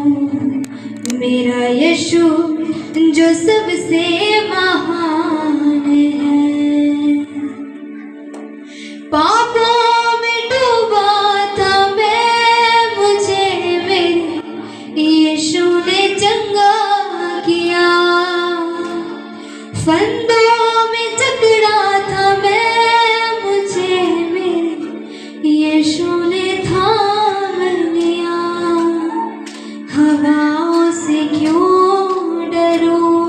मेरा यीशु जो सबसे महान है। पापों में डूबा था मैं, मुझे मेरे यीशु ने चंगा किया। फंदों में जकड़ा था मैं, मुझे मेरे यीशु ने थाम लिया। हवाओं से क्यों डरूं,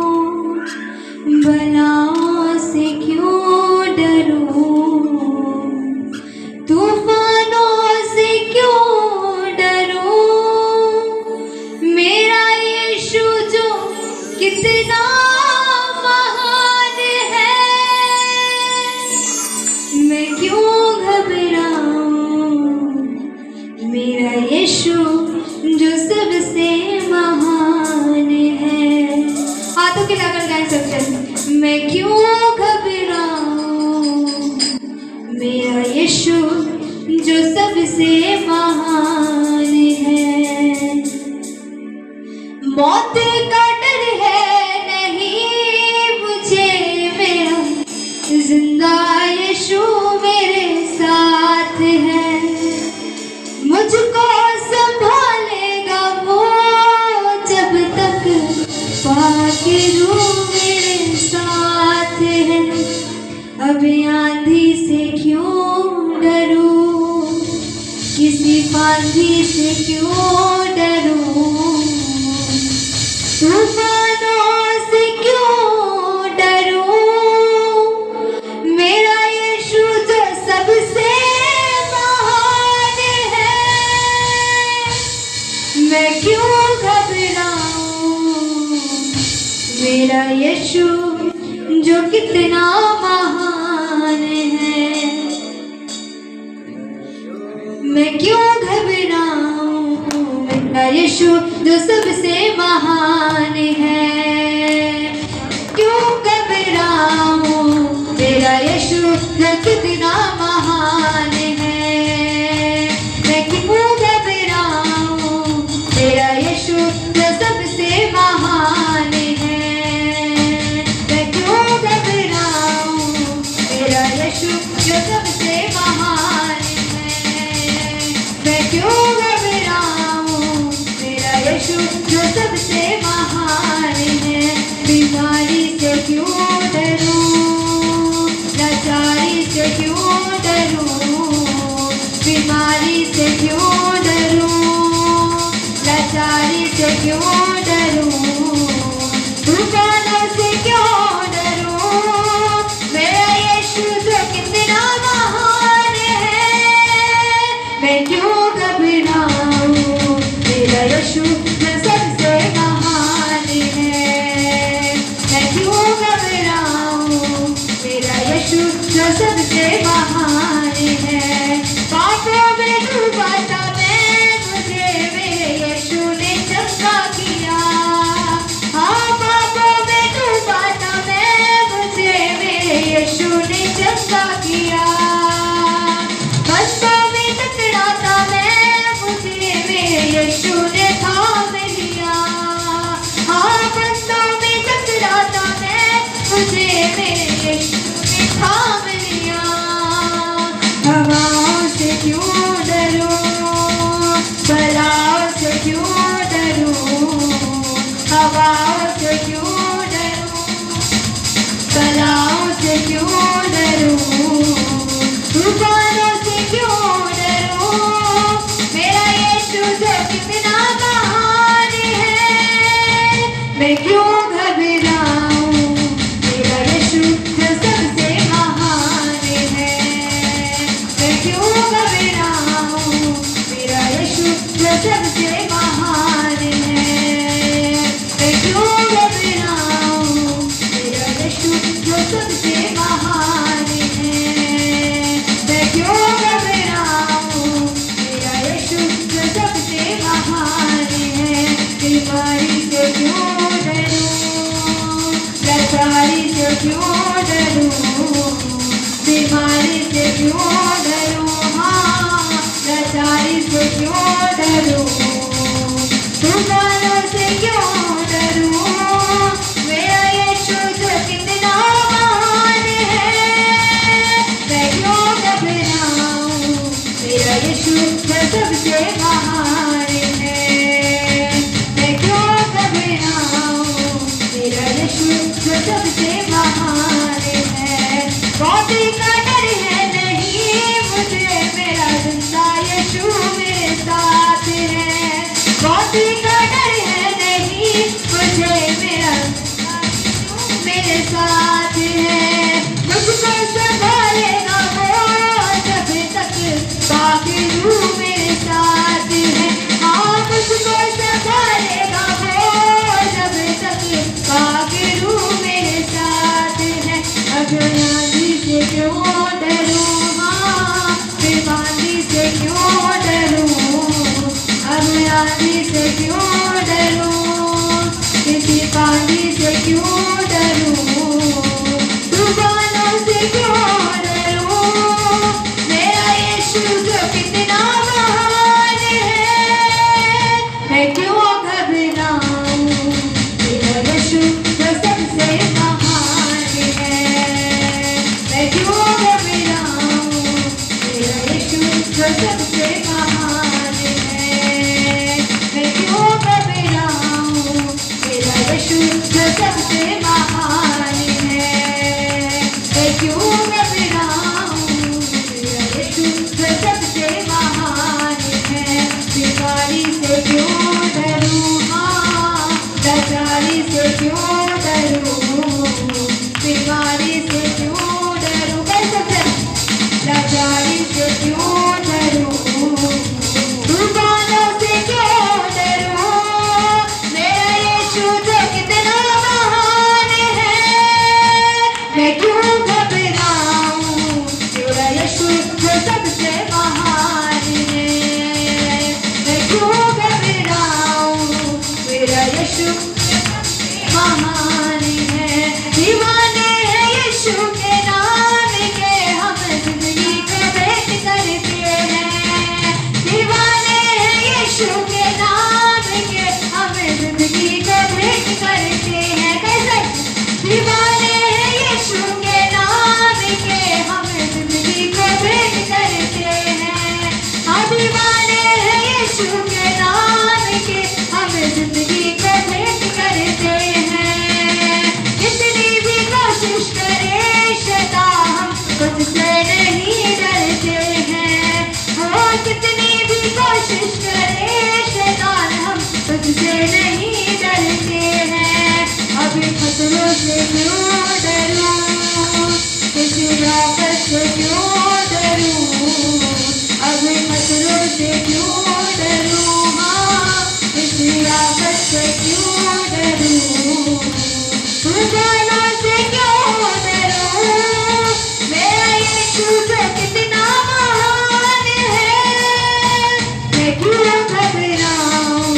बलाओं से क्यों डरूं, तूफानों से क्यों डरूं। मेरा यीशु जो कितना महान है, मैं क्यों घबराऊं। मेरा यीशु जो सबसे महान है। हाथों के लागल गाएं सब जन। मैं क्यों घबराऊं, मेरा यीशु जो सबसे महान है। मौत का डर है नहीं मुझे, मेरा जिंदा यीशु मेरे साथ है। मुझको संभालेगा वो जब तक पाके रूह मेरे साथ है। अब आंधी से क्यों डरूं, किसी फांदी से क्यों डरूं, तूफानों से क्यों डरूं। मेरा यीशु जो सबसे महान है, मैं क्यों घबराऊं। मेरा यीशु जो कितना महान है, मैं क्यों घबराऊं। मेरा यीशु जो सबसे महान है, क्यों घबराऊं। मेरा यीशु जो कितना महान है, मैं क्यों घबराऊं। मेरा यीशु जो सबसे महान है, मैं क्यों घबराऊं। मेरा यीशु जो सबसे महान है, मैं क्यों घबराऊं। मेरा यीशु जो सबसे महान है। बीमारी से क्यों डरूं, लाचारी से क्यों डरूं। बीमारी से क्यों डरूं, लाचारी से क्यों डरूं, तूफानों से क्यों डरूं। मेरा यीशु जो कितना महान है, मैं क्यों घबराऊं। मेरा यीशु जो सबसे महान है, मैं क्यों घबराऊं। मेरा यीशु जो सबसे महान है। पापों में डूबा था मैं, मुझे मेरे यीशु ने चंगा किया। हाँ, पापों में डूबा था मैं, मुझे मेरे यीशु ने चंगा किया। बंदों में टकरा था मैं, मुझे मेरे यीशु ने थाम लिया। हाँ, बंदों में टकरा था मैं, मुझे मेरे यीशु ने थाम लिया। हवाओं से क्यों डरूं, बलाओं से क्यों डरूं। हवाओं से क्यों डरूं, बलाओं से क्यों डरूं, तूफानों से क्यों डरूं। मेरा यीशु जो कितना महान है, मैं क्यों घबराऊं। मेरा यीशु जो सबसे महान है, मैं क्यों घबराऊं। मेरा यीशु जो सबसे महान है, मैं क्यों घबराऊं। मेरा यीशु जो सबसे महान है, मैं क्यों घबराऊं। मेरा यीशु जो सबसे महान है। बीमारी से क्यों डरूं, लाचारी से क्यों डरूं। बीमारी से क्यों डरूं, हाँ, लाचारी से क्यों डरूं। यीशु मेरे साथ है। हाँ मुझको संभालेगा वो जब तक पागरू मेरे साथ है। अब आंधी से क्यों डरूं, हाँ फिर आंधी से क्यों डरूं, अब आंधी से क्यों डरूं, किसी आंधी से क्यों डरूं, तूफानों से क्यों डरूं, मेरा यीशु जो कितना महान है, मैं क्यों घबराऊं, मेरा यीशु जो सबसे महान है, मैं क्यों घबराऊं, मेरा यीशु जो सबसे महान है, मैं क्यों घबराऊं, मेरा यीशु जो सबसे महान है, मैं क्यों घबराऊं, मेरा यीशु जो सबसे महान है। बीमारी से क्यों डरूं, हाँ लाचारी से क्यों डरूं, बीमारी से क्यों डरूं, कैसे लाचारी से क्यों डरूं, तूफानों से क्यों डरूं, मेरा यीशु जो कितना महान है, मैं क्यों घबराऊं, मेरा यीशु जो सबसे महान है, मैं क्यों घबराऊं, मेरा यीशु महान है। दीवाने हैं यीशु के नाम के, हम जिंदगी को भेंट करते हैं। दीवाने हैं यीशु के नाम के, हम जिंदगी को भेंट करते हैं। कैसे दीवाने हैं यीशु के नाम के, हम जिंदगी को भेंट करते हैं। हाँ दीवाने हैं यीशु के नाम के, हम जिंदगी को भेंट करते हैं। कितनी भी कोशिश करे शैतान, हम तुझसे नहीं डरते हैं। वो कितनी भी कोशिश करे शैतान, हम तुझसे नहीं डरते हैं। अभी खतरों से क्यों डरूं, किसी आफत से क्यों डरूं, अभी खतरों से क्यों डरूं, हाँ किसी आफत से क्यों डरूं, तूफानों से क्यों डरूं, मेरा यीशु जो कितना महान है, मैं क्यों घबराऊं,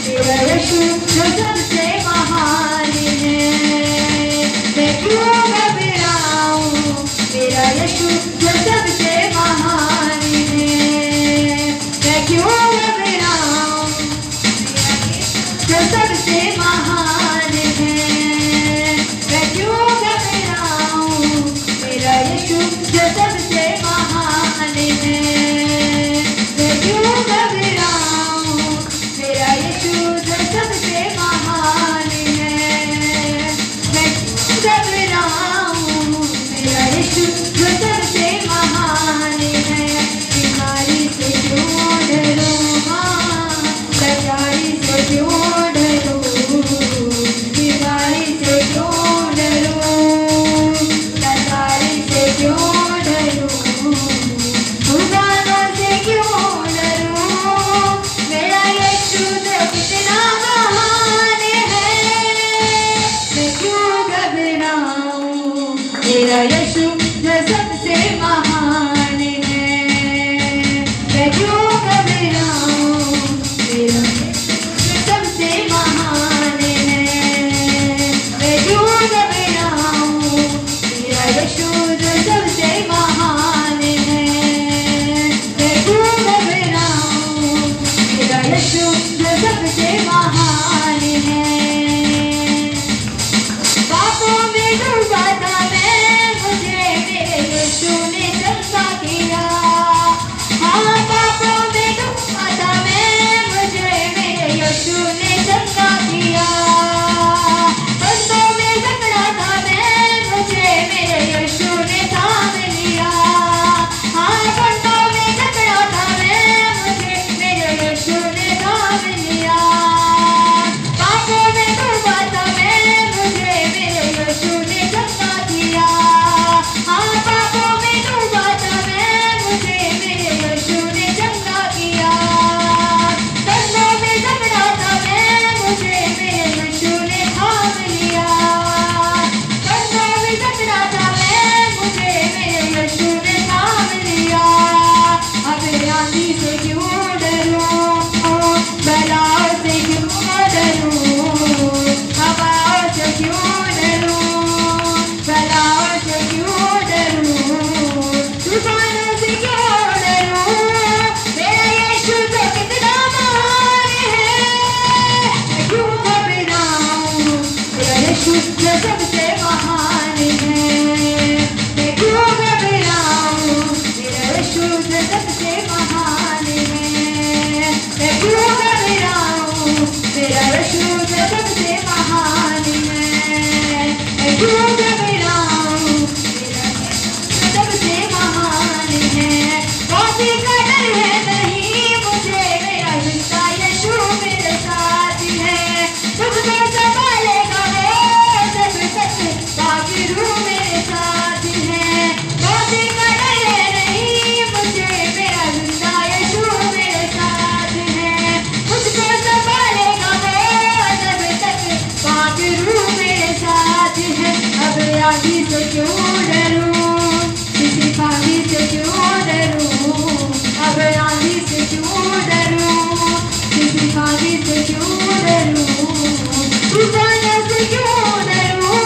मेरा यीशु जो सबसे महान है, मैं क्यों घबराऊं, मेरा यीशु जो सबसे महान है, मैं क्यों घबराऊं, जो सबसे महान है, मैं क्यों घबराऊं, मेरा यीशु जो सबसे महान है, मैं क्यों घबराऊं, मेरा यीशु जो सबसे महान है, मैं क्यों घबराऊं, मेरा यीशु जो सबसे महान है। बीमारी से क्यों डरूं, हाँ लाचारी से क्यों डरूं, बीमारी से क्यों डरूं, लाचारी से क्यों डरूं, तूफानों से क्यों डरूं, मेरा यीशु जो कितना महान है, मैं क्यों घबराऊं, मेरा यीशु जो सबसे महान है, मैं क्यों घबराऊं, मेरा यीशु सबसे महान है, मैं क्यों घबराऊं, मेरा यीशु जो सबसे महान है, मैं क्यों घबराऊं, मेरा यीशु जो सबसे महान है। पापों में डूबा था मैं, मुझे मेरे यीशु ने चंगा किया। हाँ पापों में डूबा था मैं, मुझे मेरे यीशु ने चंगा किया। बंदों में जकड़ा था मैं, मुझे मेरे यीशु ने थाम लिया। हाँ बंदों में जकड़ा था मैं, मुझे मेरे यीशु ने थाम लिया। पापों में डूबा था मैं, मुझे मेरे यीशु ने चंगा किया। हाँ पापों में डूबा था मैं, मुझे मेरे यीशु ने चंगा आंधी से क्यों डरूं, किसी पानी से क्यों डरूं, अब आंधी से क्यों डरूं, किसी पानी से क्यों डरूं, तूफान से क्यों डरूं,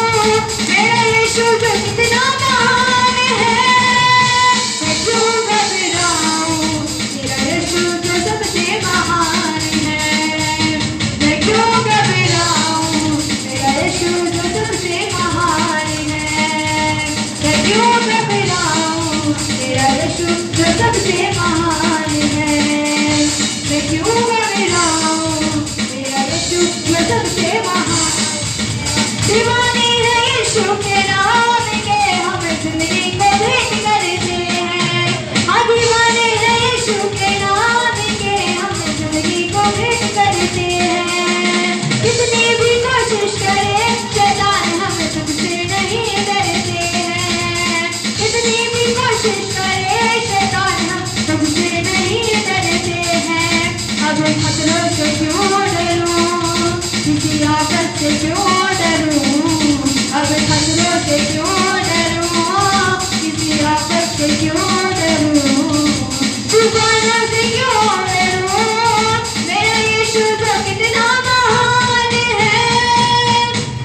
मेरा यीशु जो कितना महान है, मैं क्यों घबराऊं, मेरा यीशु जो सबसे महान है, मैं क्यों घबराऊं, मेरा यीशु जो सबसे महान है, मैं क्यों घबराऊं, मेरा यीशु जो सबसे महान है, मैं क्यों घबराऊं, मेरा यीशु जो सबसे महान, दीवाने हैं यीशु के नाम के, हम जिंदगी को भेंट करते हैं, हाँ दीवाने हैं यीशु के नाम के, हम जिंदगी को भेंट करते हैं, कितनी भी कोशिश करे शैतान हम तुझसे नहीं डरते हैं, कितनी भी कोशिश करे शैतान हम तुझसे नहीं डरते हैं, अब खतरों से क्यों डरूं, किसी आफत से क्यों डरूं, अब खतरों से क्यों डरूं, किसी आफत से क्यों डरूं, तूफानों से क्यों डरूं, मेरा यीशु तो कितना महान है,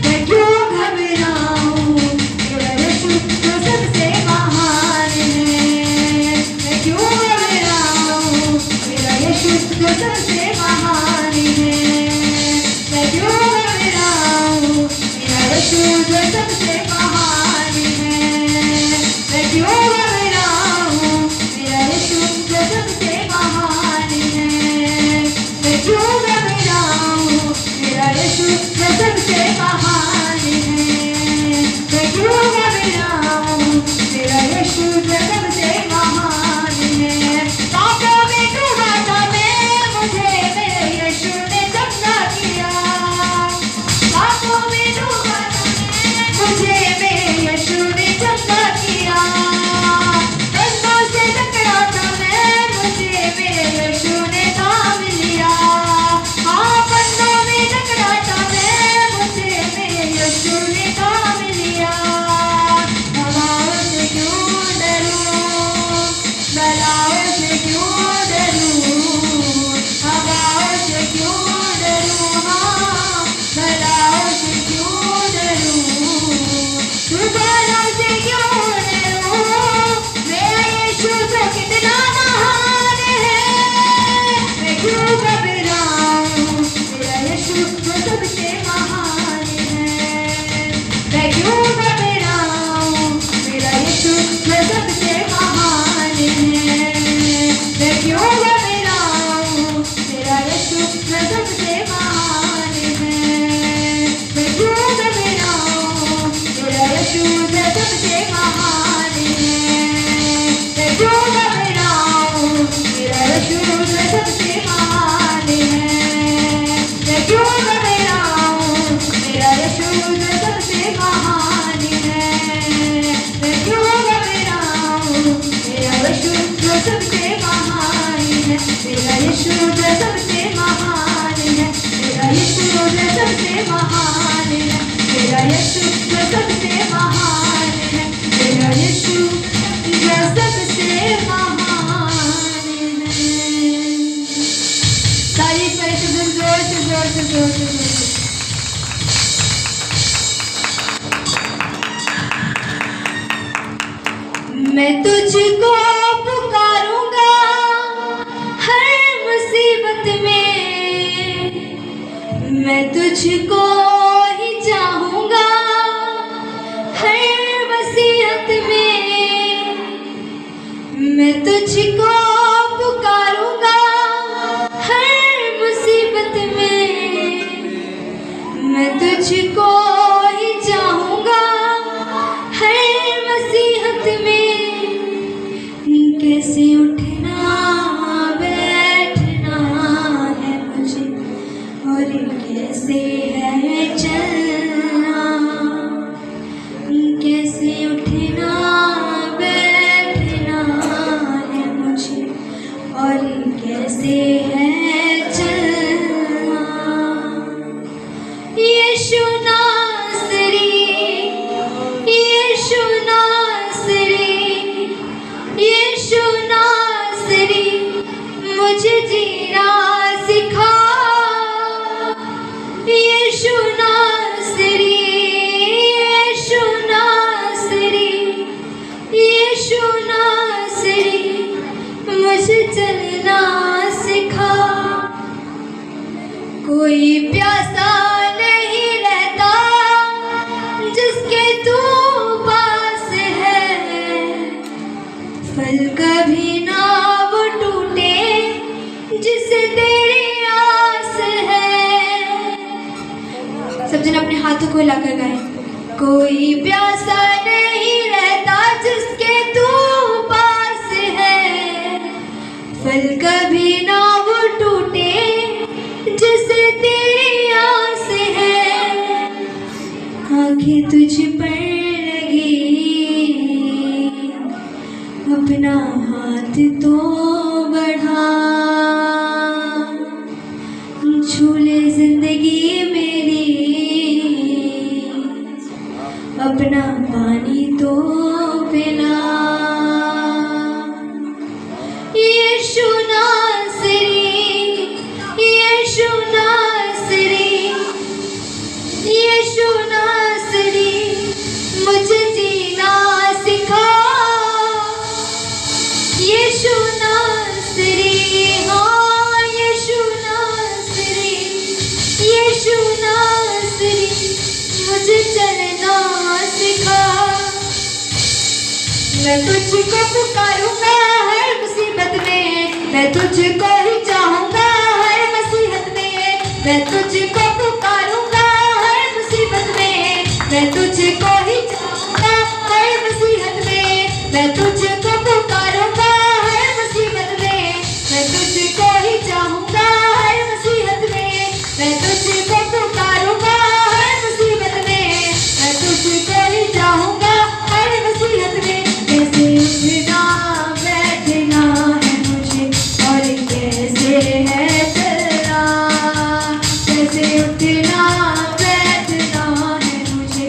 मैं क्यों घबराऊं, मेरा यीशु तो सबसे महान है, मैं क्यों घबराऊं, मेरा यीशु तो सबसे महान है, मैं क्यों घबराऊं, मेरा यीशु जो सबसे महान है, मैं क्यों घबराऊं, मेरा यीशु जो सबसे महान है, मैं क्यों घबराऊं, मेरा यीशु जो सबसे महान है, मैं क्यों घबराऊं, मेरा यीशु जो सबसे महान है, पापों में डूबा था मैं, मुझे मेरे यीशु ने चंगा किया, पापों में डूबा था मैं, मुझे मेरे यीशु ने चंगा किया, बंधों से टकरा था मैं, मुझे मेरे यीशु ने थाम लिया, हाँ बंधों में टकरा था मैं, मुझे मेरे यीशु ने थाम लिया, हवाओं से क्यों डरूं, बलाओं से क्यों डरूं, हवाओं से क्यों डरूं, हाँ बलाओं से क्यों डरूं, तूफानों से क्यों डरूं, मेरा यीशु तो कितना महान है, मैं क्यों घबराऊं, मेरा यीशु तो सबसे महान है, मैं क्यों घबराऊं, मेरा यीशु जो सबसे महान है, मैं क्यों घबराऊं, मेरा यीशु जो सबसे महान है, मैं क्यों घबराऊं, मेरा यीशु जो सबसे महान है, मैं क्यों घबराऊं, मेरा यीशु जो सबसे महान है, मैं क्यों घबराऊं, मेरा यीशु जो सबसे महान है, मैं क्यों घबराऊं, मेरा यीशु जो सबसे महान है, मेरा यीशु जो सबसे महान है, मेरा यीशु जो सबसे महान है, मेरा यीशु जो सबसे महान है, मेरा यीशु जो सबसे महान है, तारीफ करे तो जोर से जोर से जोर से जोर से। मैं तुझको पुकारूंगा हर मुसीबत में, मैं तुझको ही चाहूंगा हर वसीयत में, मैं तुझको पुकारूंगा हर मुसीबत में, मैं तुझको ही चाहूंगा हर वसीयत में, कैसे उठना बैठना है मुझे और कैसे है चलना, कैसे उठना बैठना है मुझे और कैसे है चलना, यीशु नाम कोई प्यासा नहीं रहता जिसके तू पास है, फल कभी ना वो टूटे जिससे तेरी आस है। सब जन अपने हाथों को हिलाकर गाए। कोई प्यासा नहीं रहता जिसके तू पास है, फल कभी ना वो टूटे जिससे तेरी आस है। आंखें तुझ पर लगी, अपना हाथ तो बढ़ा, झूले जिंदगी मेरी, अपना पानी तो पिला। यीशु नासरी, यीशु नासरी, यीशु नासरी, मुझे जीना सिखा। यीशु नासरी, हाँ यीशु नासरी, यीशु नासरी, मुझे चलना सिखा। मैं तुझको पुकारूंगा हर मुसीबत में, मैं तुझको ही चाहूंगा हर मुसीबत में। मैं तुझको पुकारूंगा हर मुसीबत में, मैं तुझको ही चाहूंगा हर मुसीबत में। मैं तुझको पुकारूंगा हर मुसीबत में, मैं तुझको ही चाहूंगा हर मुसीबत में। मैं तुझको पुकारूंगा हर मुसीबत में, मैं तुझको ही चाहूंगा हर मुसीबत में। कैसे उठना बैठना है मुझे और कैसे है चलना, कैसे उठना बैठना है मुझे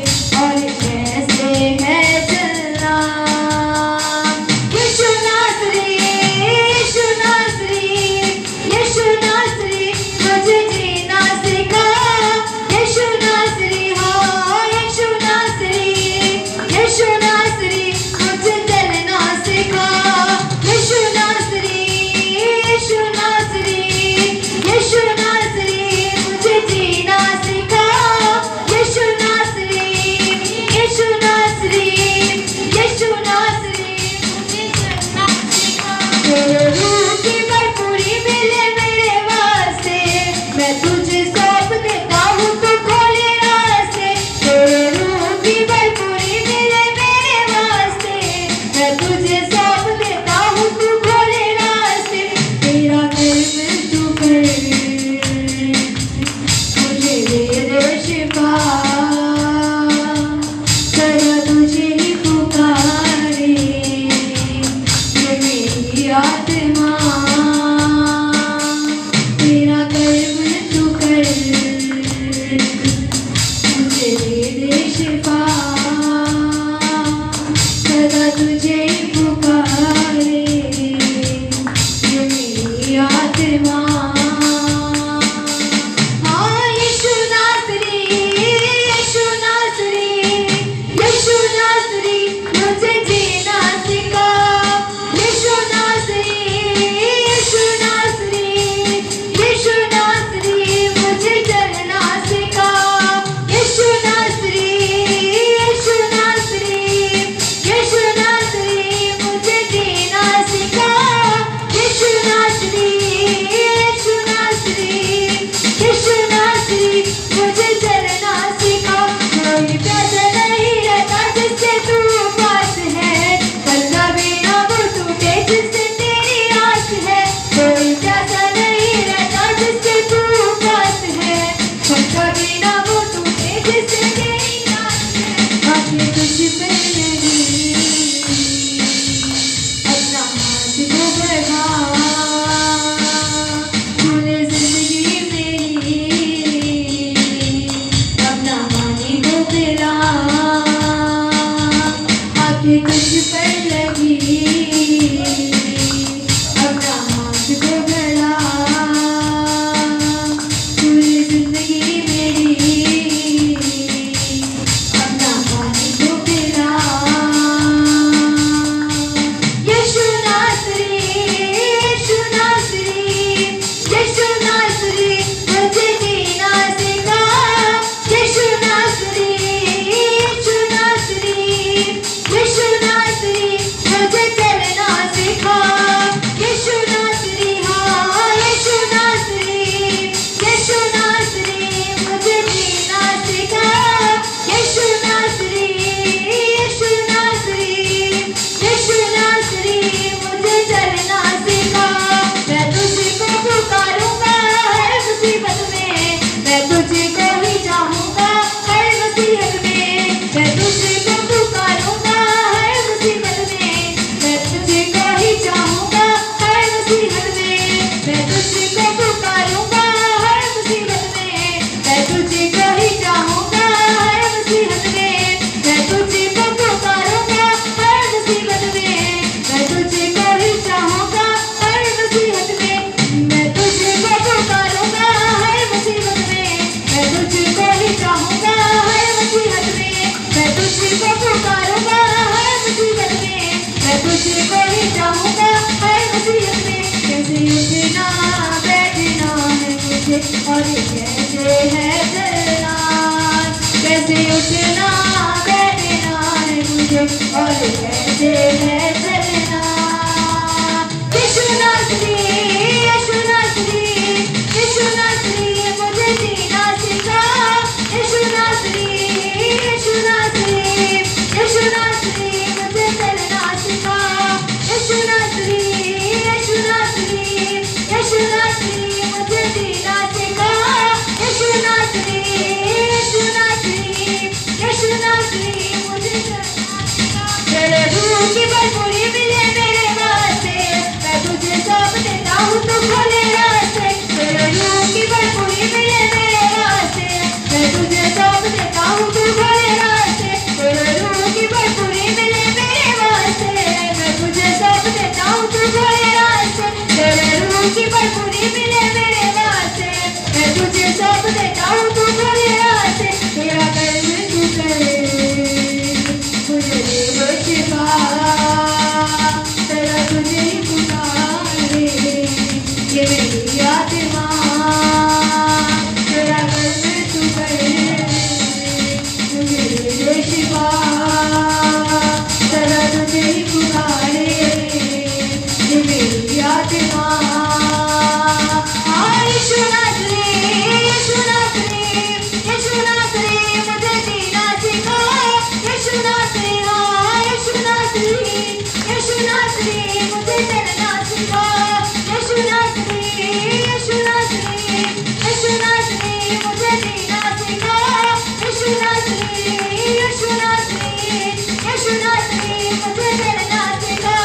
मुझे और कैसे है चलना, कैसे उठना बैठना है मुझे और कैसे है चलना। यीशु नासरी, यीशु नासरी, यीशु नासरी मुझे जीना सिखा। यीशु नासरी, यीशु नासरी, यीशु नासरी मुझे चलना सिखा। यीशु नासरी, यीशु नासरी, यीशु नासरी मुझे जीना सिखा। यीशु नासरी, यीशु नासरी, यीशु नासरी मुझे चलना सिखा। तेरे रूह की भरपूरी मिले मेरे वास्ते, मैं तुझे सौंप देता हूँ तू खोले रास्ते। तेरे रूह की भरपूरी मिले मेरे वास्ते, मैं तुझे सौंप देता हूँ तू खोले रास्ते। तेरे रूह की भरपूरी मिले मेरे वास्ते, मैं तुझे सौंप देता हूँ तू खोले रास्ते। तेरे रूह की भरपूरी मिले मेरे वास्ते, मैं तुझे सौंप देता हूँ तू खोले रास्ते। तेरा कर्म तू करे मुझे दे शिफा, तेरा तुझे ही पुकारे ये मेरी आत्मा। तेरा कर्म तू करे मुझे दे शिफा, तेरा तुझे ही पुकारे ये मेरी आत्मा। यीशु नासरी, यीशु नासरी, यीशु नासरी मुझे जीना सिखा। यीशु नासरी, यीशु नासरी, यीशु नासरी मुझे चलना सिखा। यीशु नासरी, यीशु नासरी, यीशु नासरी मुझे जीना सिखा। यीशु नासरी, यीशु नासरी, यीशु नासरी मुझे चलना सिखा।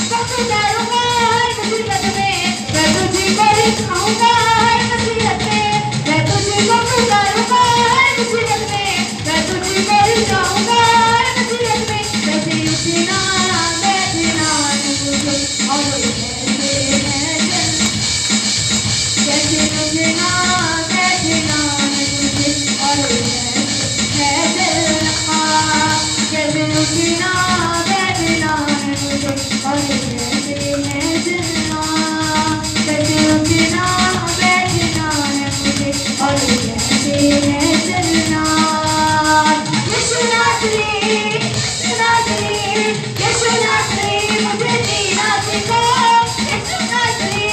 मैं पुकारूंगा हर मुसीबत में, मैं तुझको ही चाहूंगा हर मुसीबत में। मैं तुझको पुकारूंगा हर मुसीबत में, मैं तुझको ही चाहूंगा हर मुसीबत में। कैसे उठना बैठना है मुझे और कैसे है चलना, कैसे उठना बैठना है मुझे और कैसे है चलना। कैसे उठना बैठना है मुझे और कैसे है चलना। कैसे उठना बैठना है मुझे और कैसे है चलना। यीशु नासरी, यीशु नासरी, यीशु नासरी मुझे जीना सिखा। यीशु नासरी,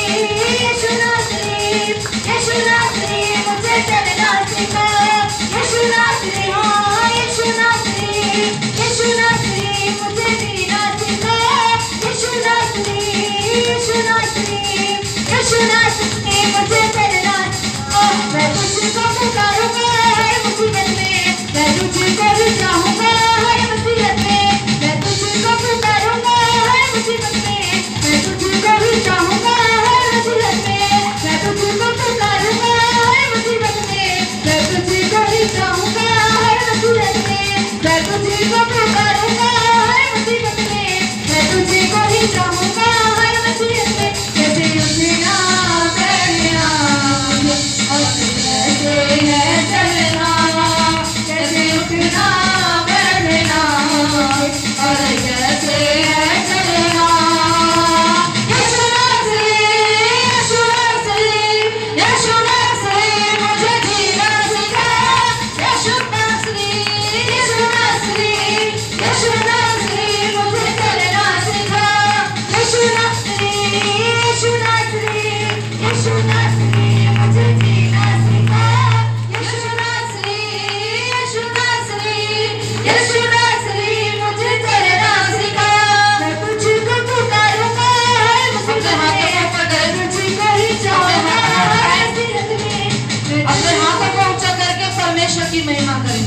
यीशु नासरी, यीशु नासरी मुझे चलना सिखा। यीशु नासरी, यीशु नासरी, यीशु नासरी मुझे जीना सिखा। यीशु नासरी, यीशु नासरी, यीशु नासरी मुझे चलना सिखा। मैं तुझको पुकारूंगा हर मुसीबत में, मैं तुझको ही चाहूंगा हर मुसीबत में। मैं तुझको पुकारूंगा हर मुसीबत में, मैं तुझको ही चाहूंगा हर मुसीबत में। मैं तुझको पुकारूंगा हर मुसीबत में, मैं तुझको ही चाहूंगा हर मुसीबत में। मैं तुझको पुकारूंगा हर मुसीबत में, मैं तुझको ही चाहूंगा हर मुसीबत में। कैसे उठना बैठना और कैसे है चलना। कैसे उठना बैठना और कैसे है चलना। यीशु नासरी, यीशु नासरी, यीशु नासरी मुझे जीना सिखा। यीशु नासरी, यीशु नासरी, यीशु नासरी मुझे चलना सिखा। यीशु नासरी, यीशु नासरी, यीशु नासरी मुझे जीना सिखा। यीशु नासरी, यीशु नासरी, यीशु नासरी मुझे चलना सिखा। मैं तुझको पुकारूंगा हर मुसीबत में, मैं तुझको ही चाहूंगा हर मुसीबत में। अपने हाथों को ऊंचा करके परमेश्वर की महिमा करें।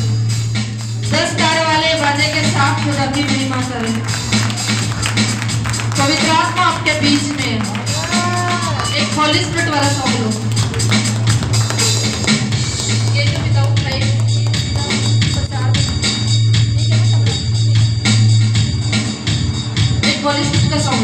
10 तार वाले बाजे के साथ खुदा की महिमा करें। पवित्र आत्मा आपके बीच में है। एक होली स्पिरिट वाला सॉन्ग लो। ये जो विदाउट लाइट एक होली स्पिरिट का सॉन्ग